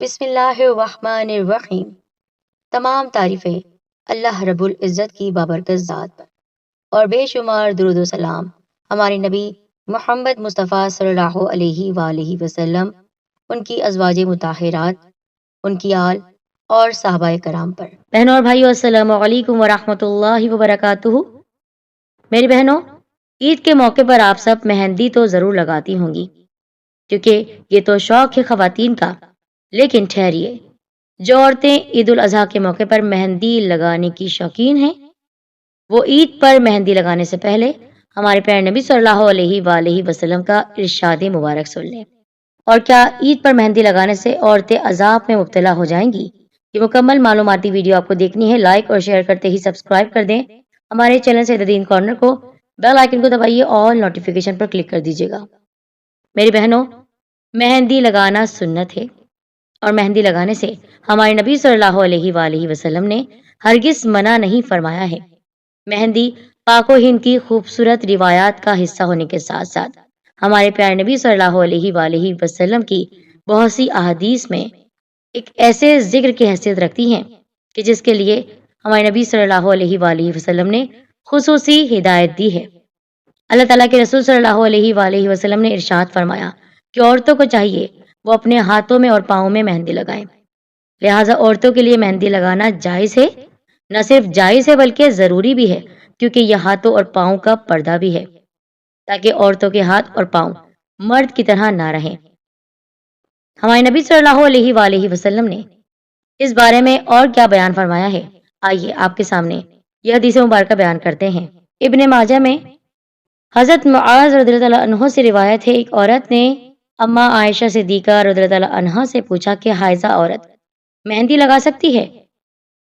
بسم اللہ الرحمن الرحیم۔ تمام تعریفیں اللہ رب العزت کی بابرکت ذات پر اور بے شمار درود و سلام ہمارے نبی محمد مصطفیٰ صلی اللہ علیہ وآلہ وسلم، ان کی ازواج مطہرات، ان کی آل اور صحابہ کرام پر۔ بہنوں اور بھائیو، السلام علیکم ورحمۃ اللہ وبرکاتہ۔ میری بہنوں، عید کے موقع پر آپ سب مہندی تو ضرور لگاتی ہوں گی، کیونکہ یہ تو شوق ہے خواتین کا۔ لیکن ٹھہریے، جو عورتیں عید الاضحیٰ کے موقع پر مہندی لگانے کی شوقین ہیں، وہ عید پر مہندی لگانے سے پہلے ہمارے پیارے نبی صلی اللہ علیہ وآلہ وسلم کا ارشاد مبارک سن لیں۔ اور کیا عید پر مہندی لگانے سے عورتیں عذاب میں مبتلا ہو جائیں گی؟ یہ مکمل معلوماتی ویڈیو آپ کو دیکھنی ہے۔ لائک اور شیئر کرتے ہی سبسکرائب کر دیں ہمارے چینل سید دین کارنر کو، بیل آئیکن کو دبائیے اور نوٹیفیکیشن پر کلک کر دیجیے گا۔ میری بہنوں، مہندی لگانا سنت ہے، اور مہندی لگانے سے ہمارے نبی صلی اللہ علیہ وآلہ وسلم نے ہرگز منع نہیں فرمایا ہے۔ مہندی پاک و ہند کی خوبصورت روایات کا حصہ ہونے کے ساتھ ساتھ ہمارے پیارے نبی صلی اللہ علیہ وآلہ وسلم کی بہت سی احادیث میں ایک ایسے ذکر کی حیثیت رکھتی ہیں کہ جس کے لیے ہمارے نبی صلی اللہ علیہ وآلہ وسلم نے خصوصی ہدایت دی ہے۔ اللہ تعالیٰ کے رسول صلی اللہ علیہ وآلہ وسلم نے ارشاد فرمایا کہ عورتوں کو چاہیے وہ اپنے ہاتھوں میں اور پاؤں میں مہندی لگائیں۔ لہٰذا عورتوں کے لیے مہندی لگانا جائز ہے، نہ صرف جائز ہے بلکہ ضروری بھی ہے، کیونکہ یہ ہاتھوں اور پاؤں کا پردہ بھی ہے، تاکہ عورتوں کے ہاتھ اور پاؤں مرد کی طرح نہ رہیں۔ ہمارے نبی صلی اللہ علیہ وآلہ وسلم نے اس بارے میں اور کیا بیان فرمایا ہے، آئیے آپ کے سامنے یہ حدیث مبارکہ بیان کرتے ہیں۔ ابن ماجہ میں حضرت معاذ رضی اللہ عنہ سے روایت ہے، ایک عورت نے اما عائشہ صدیقہ رضی اللہ عنہا سے پوچھا کہ حائضہ عورت مہندی لگا سکتی ہے؟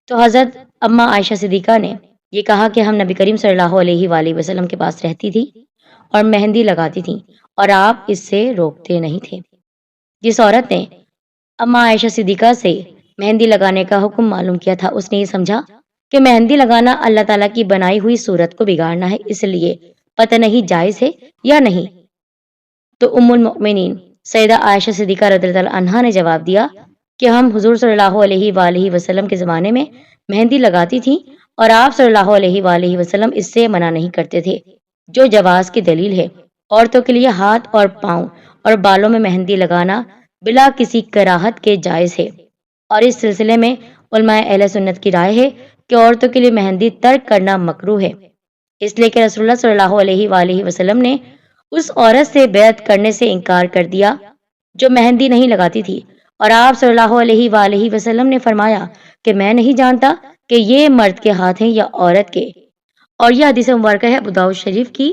تو حضرت اما عائشہ صدیقہ نے یہ کہا کہ ہم نبی کریم صلی اللہ علیہ وآلہ وسلم کے پاس رہتی تھی اور مہندی لگاتی تھیں، اور آپ اس سے روکتے نہیں تھے۔ جس عورت نے اما عائشہ صدیقہ سے مہندی لگانے کا حکم معلوم کیا تھا، اس نے یہ سمجھا کہ مہندی لگانا اللہ تعالیٰ کی بنائی ہوئی صورت کو بگاڑنا ہے، اس لیے پتہ نہیں جائز ہے یا نہیں۔ تو ام المؤمنین سیدہ عائشہ صدیقہ رضی اللہ عنہا نے جواب دیا کہ ہم حضور صلی اللہ علیہ وآلہ وسلم کے زمانے میں مہندی لگاتی تھیں، اور آپ صلی اللہ علیہ وآلہ وسلم اس سے منع نہیں کرتے تھے، جو جواز کی دلیل ہے۔ عورتوں کے لیے ہاتھ اور پاؤں اور بالوں میں مہندی لگانا بلا کسی کراہت کے جائز ہے، اور اس سلسلے میں علماء اہل سنت کی رائے ہے کہ عورتوں کے لیے مہندی ترک کرنا مکروہ ہے، اس لیے کہ رسول اللہ صلی اللہ علیہ وآلہ وسلم نے اس عورت سے بیعت کرنے سے انکار کر دیا جو مہندی نہیں لگاتی تھی، اور آپ صلی اللہ علیہ وآلہ وسلم نے فرمایا کہ میں نہیں جانتا کہ یہ مرد کے ہاتھ ہیں یا عورت کے۔ اور یہ حدیث مبارکہ ہے ابو داؤد شریف کی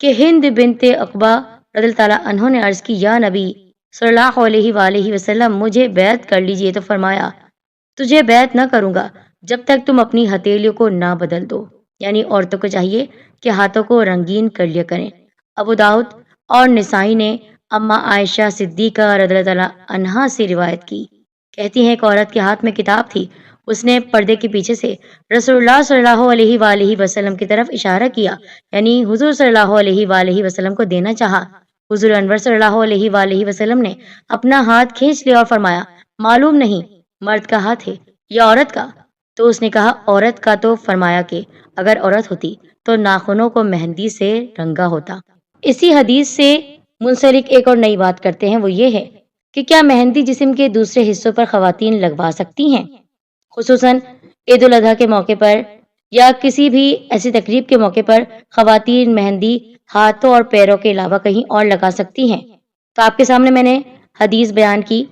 کہ ہند بنت عقبہ رضی اللہ تعالیٰ عنہ نے عرض کی، یا نبی صلی اللہ علیہ وآلہ وسلم مجھے بیعت کر لیجئے، تو فرمایا تجھے بیعت نہ کروں گا جب تک تم اپنی ہتھیلیوں کو نہ بدل دو، یعنی عورتوں کو چاہیے کہ ہاتھوں کو رنگین کر لیا کریں۔ ابو داؤد اور نسائی نے اما عائشہ صدیقہ رضی اللہ عنہا سے روایت کی، کہتی ہیں ایک عورت کے ہاتھ میں کتاب تھی، اس نے پردے کے پیچھے سے رسول اللہ صلی اللہ علیہ وآلہ وسلم کی طرف اشارہ کیا، یعنی حضور صلی اللہ علیہ وآلہ وسلم کو دینا چاہا۔ حضور انور صلی اللہ علیہ وآلہ وسلم نے اپنا ہاتھ کھینچ لیا اور فرمایا معلوم نہیں مرد کا ہاتھ ہے یا عورت کا؟ تو اس نے کہا عورت کا، تو فرمایا کہ اگر عورت ہوتی تو ناخنوں کو مہندی سے رنگا ہوتا۔ اسی حدیث سے منسلک ایک اور نئی بات کرتے ہیں، وہ یہ ہے کہ کیا مہندی جسم کے دوسرے حصوں پر خواتین لگوا سکتی ہیں؟ خصوصاً عید الاضحیٰ کے موقع پر یا کسی بھی ایسی تقریب کے موقع پر خواتین مہندی ہاتھوں اور پیروں کے علاوہ کہیں اور لگا سکتی ہیں؟ تو آپ کے سامنے میں نے حدیث بیان کی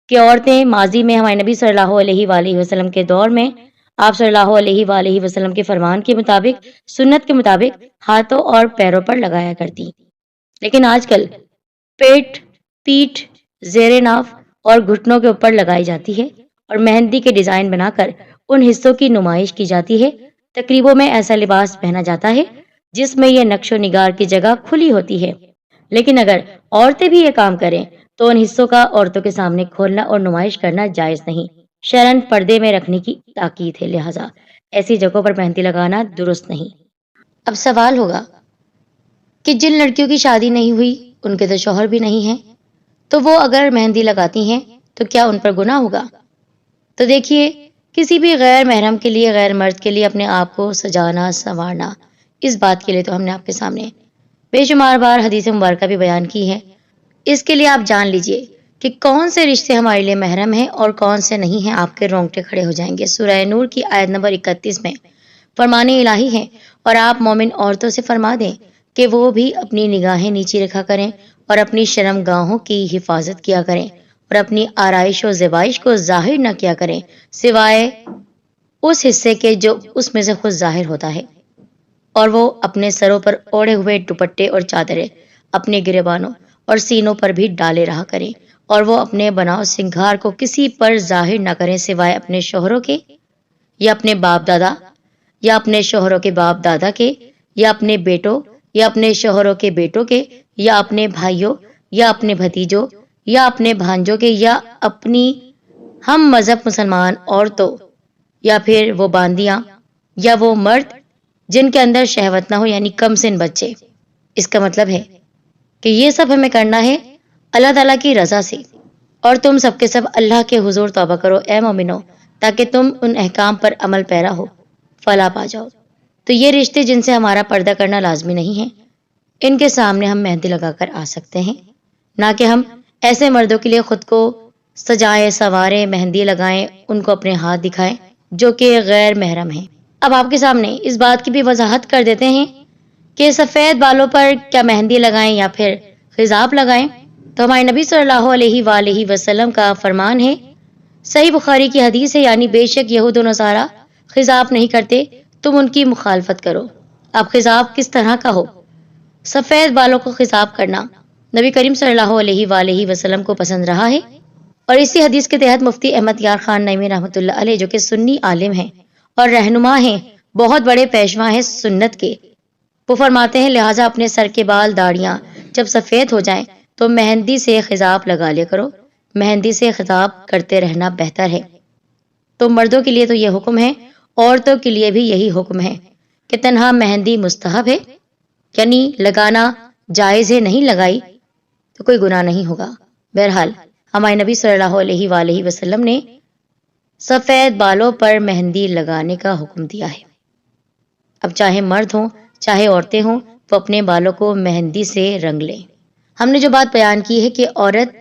کہ عورتیں ماضی میں ہمارے نبی صلی اللہ علیہ وآلہ وسلم کے دور میں آپ صلی اللہ علیہ وآلہ وسلم کے فرمان کے مطابق، سنت کے مطابق ہاتھوں اور پیروں پر لگایا کرتی، لیکن آج کل پیٹھ، زیر ناف اور گھٹنوں کے اوپر لگائی جاتی ہے، اور مہندی کے ڈیزائن بنا کر ان حصوں کی نمائش کی جاتی ہے۔ تقریبوں میں ایسا لباس پہنا جاتا ہے جس میں یہ نقش و نگار کی جگہ کھلی ہوتی ہے، لیکن اگر عورتیں بھی یہ کام کریں تو ان حصوں کا عورتوں کے سامنے کھولنا اور نمائش کرنا جائز نہیں، شرعاً پردے میں رکھنے کی تاکید ہے، لہٰذا ایسی جگہوں پر مہندی لگانا درست نہیں۔ اب سوال ہوگا کہ جن لڑکیوں کی شادی نہیں ہوئی، ان کے تو شوہر بھی نہیں ہیں، تو وہ اگر مہندی لگاتی ہیں تو کیا ان پر گناہ ہوگا؟ تو دیکھیے، کسی بھی غیر محرم کے لیے، غیر مرد کے لیے اپنے آپ کو سجانا سنوارنا، اس بات کے لیے تو ہم نے آپ کے سامنے بے شمار بار حدیث مبارکہ بھی بیان کی ہے۔ اس کے لیے آپ جان لیجئے کہ کون سے رشتے ہمارے لیے محرم ہیں اور کون سے نہیں ہیں۔ آپ کے رونگٹے کھڑے ہو جائیں گے۔ سورہ نور کی آیت نمبر 31 میں فرمان الہی ہے، اور آپ مومن عورتوں سے فرما دیں کہ وہ بھی اپنی نگاہیں نیچی رکھا کریں اور اپنی شرم گاہوں کی حفاظت کیا کریں اور اپنی آرائش و زیبائش کو ظاہر نہ کیا کریں سوائے اس حصے کے جو اس میں سے خود ظاہر ہوتا ہے، اور وہ اپنے سروں پر اوڑھے ہوئے دوپٹے اور چادریں اپنے گریبانوں اور سینوں پر بھی ڈالے رہا کریں، اور وہ اپنے بناؤ سنگھار کو کسی پر ظاہر نہ کریں سوائے اپنے شوہروں کے یا اپنے باپ دادا یا اپنے شوہروں کے باپ دادا کے یا اپنے بیٹوں یا اپنے شوہروں کے بیٹوں کے یا اپنے بھائیوں یا اپنے بھتیجوں یا اپنے بھانجوں کے یا اپنی ہم مذہب مسلمان عورتوں یا پھر وہ باندیاں یا وہ مرد جن کے اندر شہوت نہ ہو، یعنی کم سن بچے۔ اس کا مطلب ہے کہ یہ سب ہمیں کرنا ہے اللہ تعالیٰ کی رضا سے، اور تم سب کے سب اللہ کے حضور توبہ کرو اے مومنو، تاکہ تم ان احکام پر عمل پیرا ہو، فلاح پا جاؤ۔ تو یہ رشتے جن سے ہمارا پردہ کرنا لازمی نہیں ہے، ان کے سامنے ہم مہندی لگا کر آ سکتے ہیں، نہ کہ ہم ایسے مردوں کے لیے خود کو سجائیں سنواریں، مہندی لگائیں، ان کو اپنے ہاتھ دکھائیں جو کہ غیر محرم ہیں۔ اب آپ کے سامنے اس بات کی بھی وضاحت کر دیتے ہیں کہ سفید بالوں پر کیا مہندی لگائیں یا پھر خضاب لگائیں۔ تو ہمارے نبی صلی اللہ علیہ وآلہ وسلم کا فرمان ہے، صحیح بخاری کی حدیث ہے، یعنی بے شک یہود و نصارہ خضاب نہیں کرتے، تم ان کی مخالفت کرو۔ اب خضاب کس طرح کا ہو؟ سفید بالوں کو خضاب کرنا نبی کریم صلی اللہ علیہ وآلہ وسلم کو پسند رہا ہے، اور اسی حدیث کے تحت مفتی احمد یار خان نعیمی رحمۃ اللہ علیہ، جو کہ سنی عالم ہیں اور رہنما ہیں، بہت بڑے پیشوا ہیں سنت کے، وہ فرماتے ہیں لہٰذا اپنے سر کے بال داڑیاں جب سفید ہو جائیں تو مہندی سے خضاب لگا لیا کرو، مہندی سے خضاب کرتے رہنا بہتر ہے۔ تو مردوں کے لیے تو یہ حکم ہے، عورتوں کے لیے بھی یہی حکم ہے کہ تنہا مہندی مستحب ہے، یعنی لگانا جائز ہے، نہیں لگائی تو کوئی گناہ نہیں ہوگا۔ بہرحال ہمارے نبی صلی اللہ علیہ وآلہ وسلم نے سفید بالوں پر مہندی لگانے کا حکم دیا ہے۔ اب چاہے مرد ہوں چاہے عورتیں ہوں، وہ اپنے بالوں کو مہندی سے رنگ لیں۔ ہم نے جو بات بیان کی ہے کہ عورت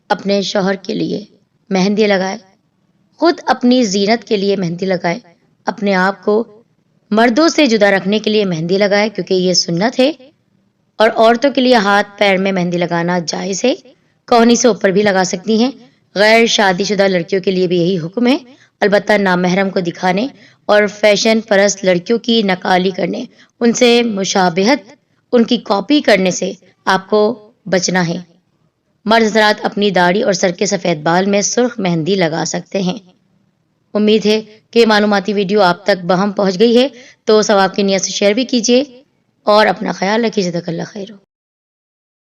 اپنے شوہر کے لیے مہندی لگائے، خود اپنی زینت کے لیے مہندی لگائے، اپنے آپ کو مردوں سے جدا رکھنے کے لیے مہندی لگائے کیونکہ یہ سنت ہے، اور عورتوں کے لیے ہاتھ پیر میں مہندی لگانا جائز ہے، کوہنی سے اوپر بھی لگا سکتی ہیں۔ غیر شادی شدہ لڑکیوں کے لیے بھی یہی حکم ہے، البتہ نامحرم کو دکھانے اور فیشن پرست لڑکیوں کی نقالی کرنے، ان سے مشابہت، ان کی کاپی کرنے سے آپ کو بچنا ہے۔ مرد حضرات اپنی داڑھی اور سر کے سفید بال میں سرخ مہندی لگا سکتے ہیں۔ امید ہے کہ معلوماتی ویڈیو آپ تک بہم پہنچ گئی ہے، تو ثواب کی نیت سے شیئر بھی کیجیے اور اپنا خیال رکھیے۔ جزاک اللہ خیر۔